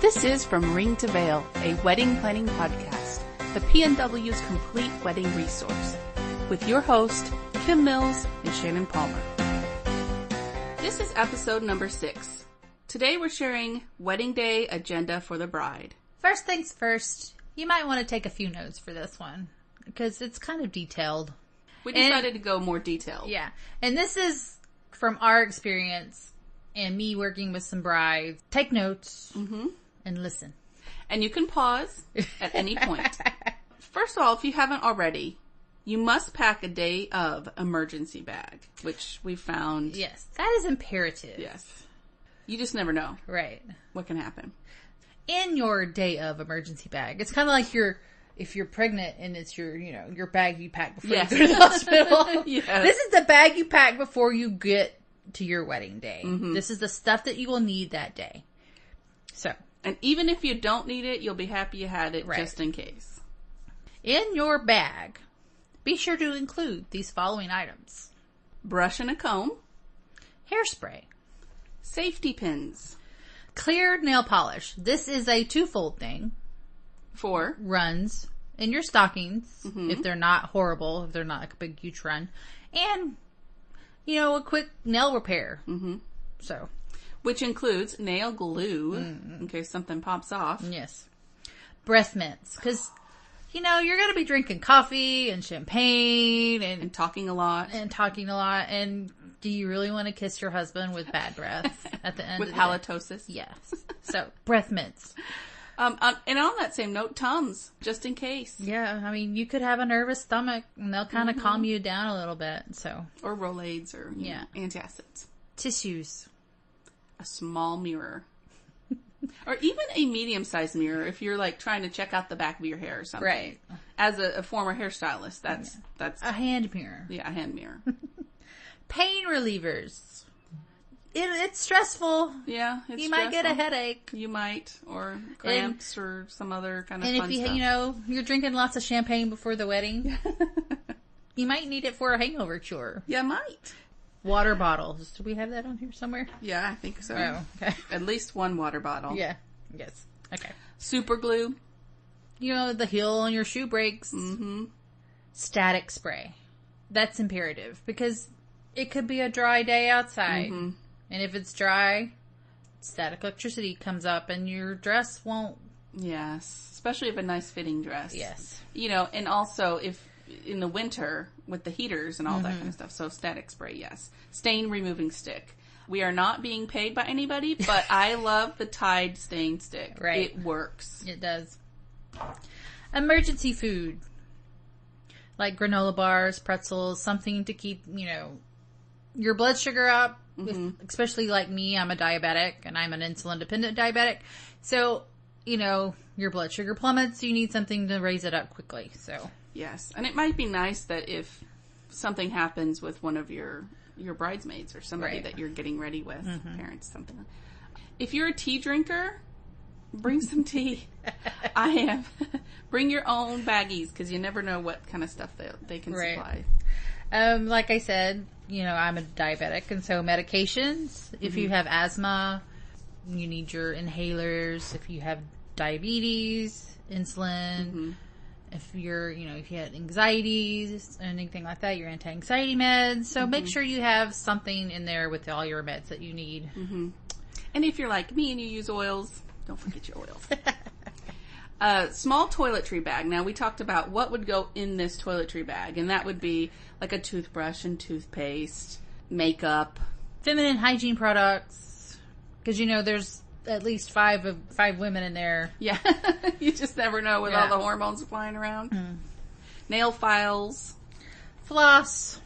This is From Ring to Veil, a wedding planning podcast, the PNW's complete wedding resource, with your host, Kim Mills and Shannon Palmer. This is episode number 6. Today we're sharing wedding day agenda for the bride. First things first, you might want to take a few notes for this one, because it's kind of detailed. We decided to go more detailed. Yeah, and this is from our experience and me working with some brides. Take notes and listen. And you can pause at any point. First of all, if you haven't already, you must pack a day of emergency bag, which we found. Yes, that is imperative. Yes. You just never know. Right. What can happen. In your day of emergency bag. It's kind of like if you're pregnant and it's your bag you pack before you go to the hospital. Yes. This is the bag you pack before you get to your wedding day. This is the stuff that you will need that day. So. And even if you don't need it, you'll be happy you had it just in case. In your bag, be sure to include these following items. Brush and a comb. Hairspray. Safety pins. Clear nail polish. This is a twofold thing. For runs in your stockings, if they're not horrible, if they're not like a big huge run, and a quick nail repair. So, which includes nail glue in case something pops off. Yes, breath mints, because you're going to be drinking coffee and champagne and talking a lot. And do you really want to kiss your husband with bad breath at the end with of the halitosis? Day? Yes. So breath mints. And on that same note, Tums, just in case. Yeah, I mean, you could have a nervous stomach, and they'll kind of calm you down a little bit, so. Or Rolaids, or antacids. Tissues. A small mirror. Or even a medium-sized mirror if you're, trying to check out the back of your hair or something. Right. As a former hairstylist, that's... A hand mirror. Yeah, a hand mirror. Pain relievers. It's stressful. Yeah, it's You stressful. might get a headache. You might, or cramps, or some other kind of fun stuff. And if you're drinking lots of champagne before the wedding, you might need it for a hangover cure. You might. Water bottles. Do we have that on here somewhere? Yeah, I think so. Oh, okay. At least one water bottle. Yeah. Yes. Okay. Super glue. The heel on your shoe breaks. Static spray. That's imperative because it could be a dry day outside. And if it's dry, static electricity comes up and your dress won't. Yes. Especially if a nice fitting dress. Yes. And also if in the winter with the heaters and all that kind of stuff. So static spray, yes. Stain removing stick. We are not being paid by anybody, but I love the Tide stain stick. Right. It works. It does. Emergency food. Like granola bars, pretzels, something to keep, your blood sugar up. Especially like me, I'm a diabetic and I'm an insulin dependent diabetic. So, your blood sugar plummets, you need something to raise it up quickly. So, yes. And it might be nice that if something happens with one of your bridesmaids or somebody that you're getting ready with, parents, something. If you're a tea drinker, bring some tea. I am. Bring your own baggies because you never know what kind of stuff they can supply. Like I said, I'm a diabetic, and so medications. If you have asthma, you need your inhalers. If you have diabetes, insulin. If you're, if you had anxieties, anything like that, your anti-anxiety meds. So make sure you have something in there with all your meds that you need. And if you're like me and you use oils, don't forget your oils. Small toiletry bag. Now, we talked about what would go in this toiletry bag, and that would be like a toothbrush and toothpaste, makeup. Feminine hygiene products. Because, there's at least five women in there. Yeah. You just never know with all the hormones flying around. Nail files. Floss.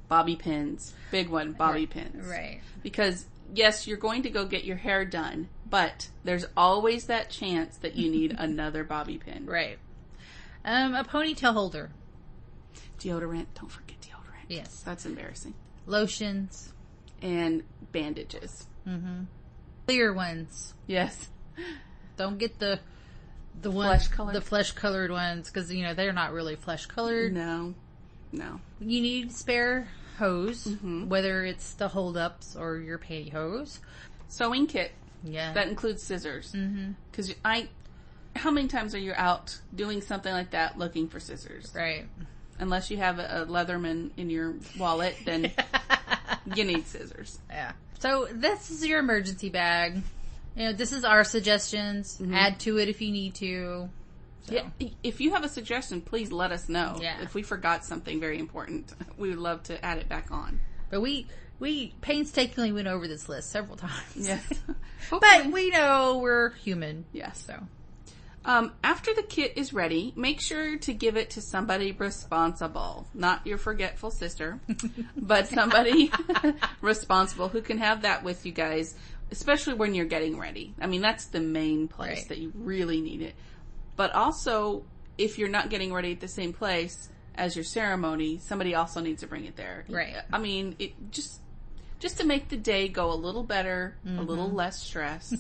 Bobby pins. Big one, bobby pins. Right. Because, yes, you're going to go get your hair done, but there's always that chance that you need another bobby pin. Right. A ponytail holder. Deodorant. Don't forget deodorant. Yes. That's embarrassing. Lotions. And bandages. Clear ones. Yes. Don't get the flesh colored ones because they're not really flesh colored. No. You need spare hose, whether it's the hold ups or your pantyhose. Sewing kit. Yeah. That includes scissors. Because how many times are you out doing something like that looking for scissors? Right. Unless you have a Leatherman in your wallet, then you need scissors. Yeah. So this is your emergency bag. This is our suggestions. Add to it if you need to. So. Yeah, if you have a suggestion, please let us know. Yeah. If we forgot something very important, we would love to add it back on. But we painstakingly went over this list several times. Yes. But we know we're human. Yes. So. After the kit is ready, make sure to give it to somebody responsible. Not your forgetful sister, but somebody responsible who can have that with you guys, especially when you're getting ready. I mean, that's the main place that you really need it. But also, if you're not getting ready at the same place as your ceremony, somebody also needs to bring it there. Right. I mean, it just to make the day go a little better, a little less stress,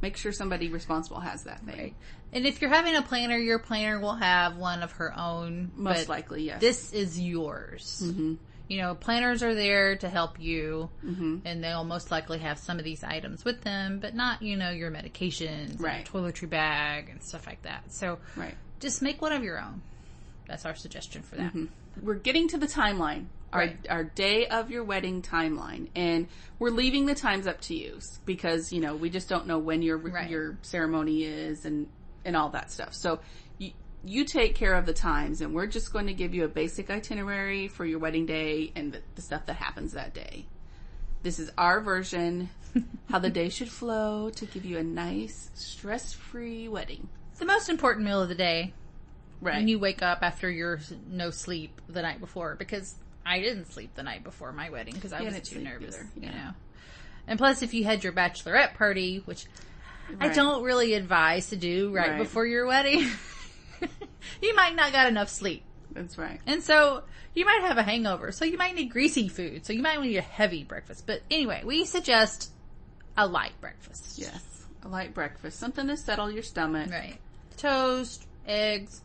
make sure somebody responsible has that thing. Right. And if you're having a planner, your planner will have one of her own. Most likely, yes. This is yours. Planners are there to help you, and they'll most likely have some of these items with them, but not, your medications, and toiletry bag, and stuff like that. So just make one of your own. That's our suggestion for that. We're getting to the timeline, our day of your wedding timeline, and we're leaving the times up to you because, we just don't know when your ceremony is and all that stuff. So you take care of the times, and we're just going to give you a basic itinerary for your wedding day and the stuff that happens that day. This is our version, how the day should flow to give you a nice, stress-free wedding. It's the most important meal of the day. Right. When you wake up after your no sleep the night before, because I didn't sleep the night before my wedding because I was too nervous, And plus, if you had your bachelorette party, which I don't really advise to do right before your wedding, you might not got enough sleep. That's right. And so you might have a hangover. So you might need greasy food. So you might need a heavy breakfast. But anyway, we suggest a light breakfast. Yes, a light breakfast. Something to settle your stomach. Right. Toast, eggs,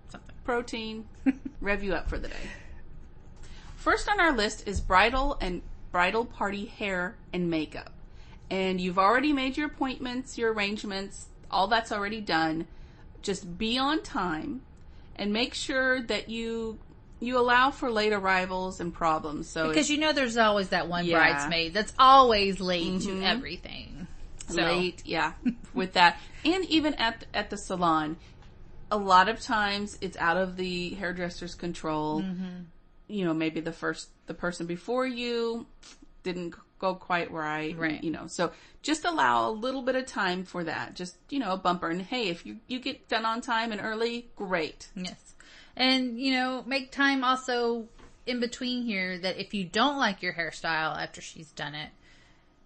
something. Protein. Rev you up for the day. First on our list is bridal party hair and makeup. And you've already made your appointments, your arrangements, all that's already done. Just be on time and make sure that you allow for late arrivals and problems. So because there's always that one bridesmaid that's always late to everything. So. Late, with that. And even at the salon, a lot of times it's out of the hairdresser's control. Maybe the person before you didn't go quite right. So just allow a little bit of time for that. Just, a bumper. And hey, if you get done on time and early, great. Yes. And, make time also in between here that if you don't like your hairstyle after she's done it,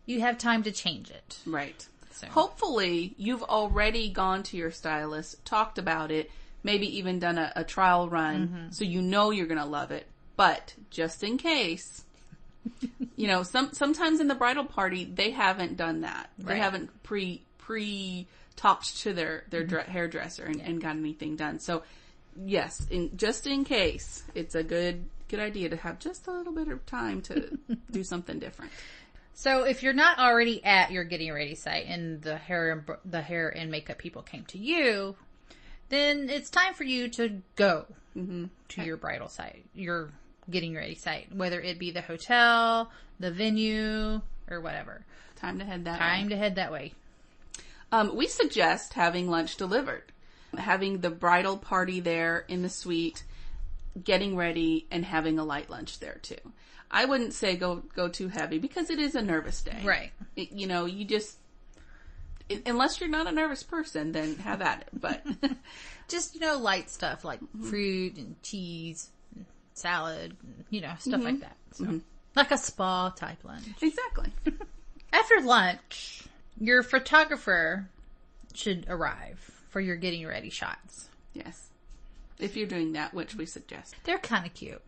you have time to change it. Right. So. Hopefully you've already gone to your stylist, talked about it, maybe even done a trial run, so you're going to love it. But just in case, sometimes in the bridal party, they haven't done that. They haven't pre-talked to their hairdresser and got anything done. So, yes, just in case, it's a good idea to have just a little bit of time to do something different. So, if you're not already at your getting ready site and the hair and makeup people came to you, then it's time for you to go to your bridal site, your getting ready site, whether it be the hotel, the venue, or whatever. Time to head that way. We suggest having lunch delivered, having the bridal party there in the suite, getting ready, and having a light lunch there too. I wouldn't say go too heavy because it is a nervous day. Right. You just, unless you're not a nervous person, then have at it. But just, light stuff like fruit and cheese, and salad, stuff like that. So, like a spa type lunch. Exactly. After lunch, your photographer should arrive for your getting ready shots. Yes. If you're doing that, which we suggest. They're kind of cute.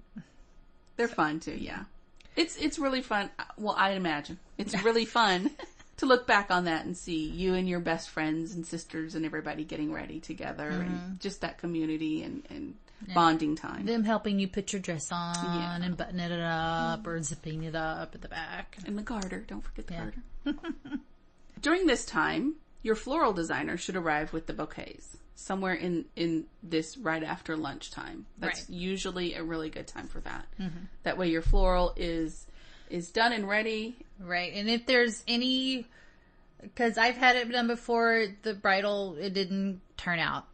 They're fun too, yeah. It's really fun. Well, I imagine. It's really fun to look back on that and see you and your best friends and sisters and everybody getting ready together and just that community and bonding time. Them helping you put your dress on and buttoning it up or zipping it up at the back. And the garter. Don't forget the garter. During this time, your floral designer should arrive with the bouquets somewhere in this right after lunchtime. That's usually a really good time for that. Mm-hmm. That way your floral is done and ready. Right. And if there's any, because I've had it done before, the bridal, it didn't turn out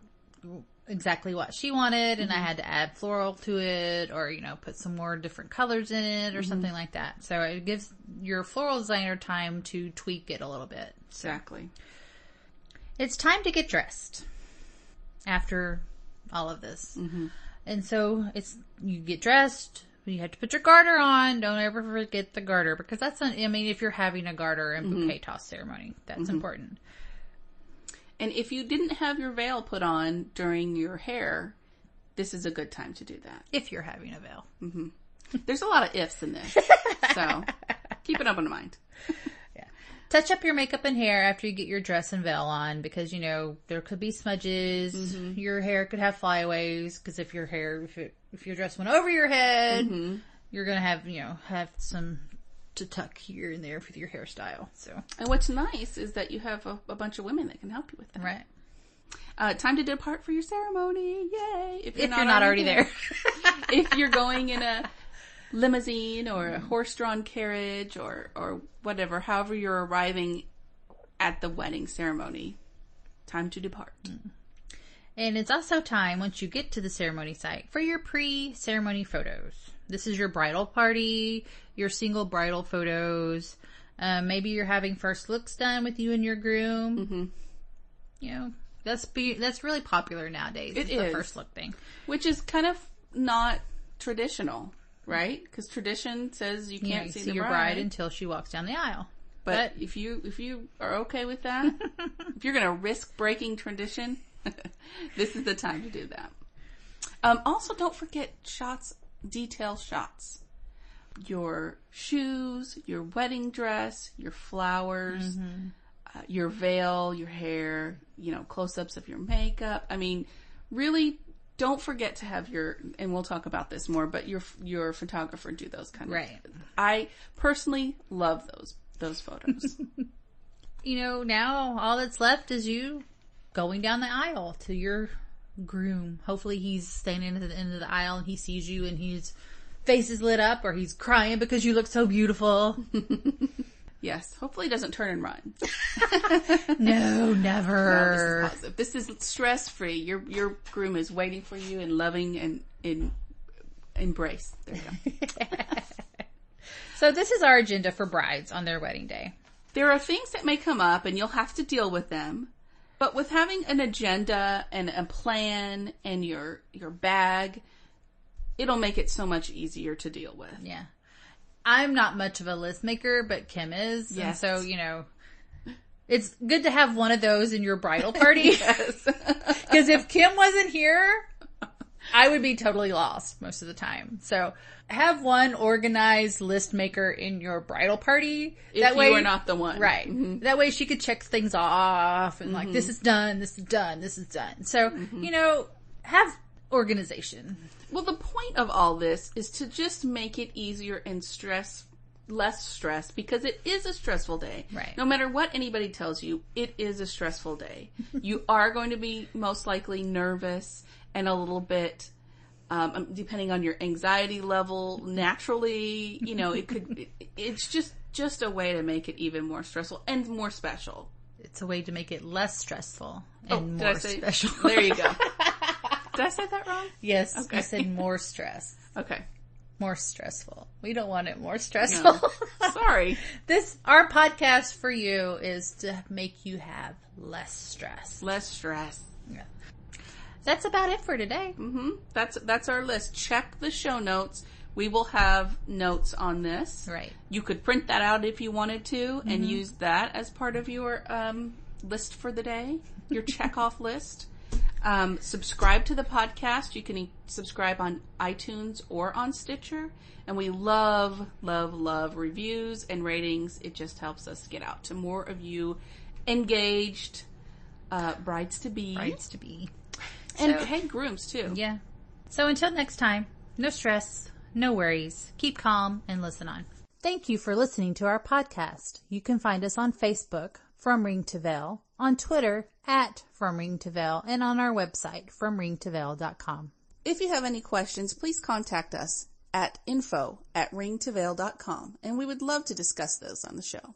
exactly what she wanted, and I had to add floral to it, or, put some more different colors in it, or something like that. So it gives your floral designer time to tweak it a little bit. So. Exactly. It's time to get dressed after all of this. Mm-hmm. And so you get dressed, you have to put your garter on. Don't ever forget the garter, because that's, if you're having a garter and bouquet toss ceremony, that's important. And if you didn't have your veil put on during your hair, this is a good time to do that. If you're having a veil. Mm-hmm. There's a lot of ifs in this. So keep it up in mind. Yeah. Touch up your makeup and hair after you get your dress and veil on, because, there could be smudges. Mm-hmm. Your hair could have flyaways, because if your dress went over your head, you're going to have some to tuck here and there with your hairstyle. So, and what's nice is that you have a bunch of women that can help you with that. Right. Time to depart for your ceremony. Yay! If you're not already there. If you're going in a limousine or a horse-drawn carriage or whatever, however you're arriving at the wedding ceremony, time to depart. And it's also time, once you get to the ceremony site, for your pre-ceremony photos. This is your bridal party, your single bridal photos. Maybe you're having first looks done with you and your groom. Mm-hmm. That's really popular nowadays. It is. The first look thing. Which is kind of not traditional, right? Because tradition says you can't see your bride until she walks down the aisle. But if you are okay with that, if you're going to risk breaking tradition, this is the time to do that. Also, don't forget detail shots. Your shoes, your wedding dress, your flowers, your veil, your hair, close-ups of your makeup. Really don't forget to have and we'll talk about this more, but your photographer do those kind of things. I personally love those photos. Now all that's left is you going down the aisle to your groom. Hopefully he's standing at the end of the aisle and he sees you and his face is lit up, or he's crying because you look so beautiful. Yes. Hopefully he doesn't turn and run. No, never. No, this is positive. This is stress-free. Your groom is waiting for you in loving and in embrace. There you go. So this is our agenda for brides on their wedding day. There are things that may come up and you'll have to deal with them. But with having an agenda and a plan and your bag, it'll make it so much easier to deal with. Yeah. I'm not much of a list maker, but Kim is. Yes. And so, it's good to have one of those in your bridal party. Yes. Because if Kim wasn't here, I would be totally lost most of the time. So have one organized list maker in your bridal party. That way you are not the one. Right. Mm-hmm. That way she could check things off and like, this is done, this is done, this is done. So, have organization. Well, the point of all this is to just make it easier and less stress, because it is a stressful day. Right. No matter what anybody tells you, it is a stressful day. You are going to be most likely nervous and a little bit, depending on your anxiety level, naturally, it's just a way to make it even more stressful and more special. It's a way to make it less stressful and more special. There you go. Did I say that wrong? Yes. Okay. I said more stress. Okay. More stressful. We don't want it more stressful. No. Sorry. Our podcast for you is to make you have less stress. Less stress. Yeah. That's about it for today. Mm-hmm. That's our list. Check the show notes. We will have notes on this. Right. You could print that out if you wanted to and use that as part of your list for the day, your check-off list. Subscribe to the podcast. You can subscribe on iTunes or on Stitcher. And we love, love, love reviews and ratings. It just helps us get out to more of you engaged brides-to-be. Brides-to-be. And, hey, grooms, too. Yeah. So until next time, no stress, no worries. Keep calm and listen on. Thank you for listening to our podcast. You can find us on Facebook From Ring to Veil, on Twitter at From Ring to Veil, and on our website, FromRingToVeil.com. If you have any questions, please contact us at info@ringtoveil.com, and we would love to discuss those on the show.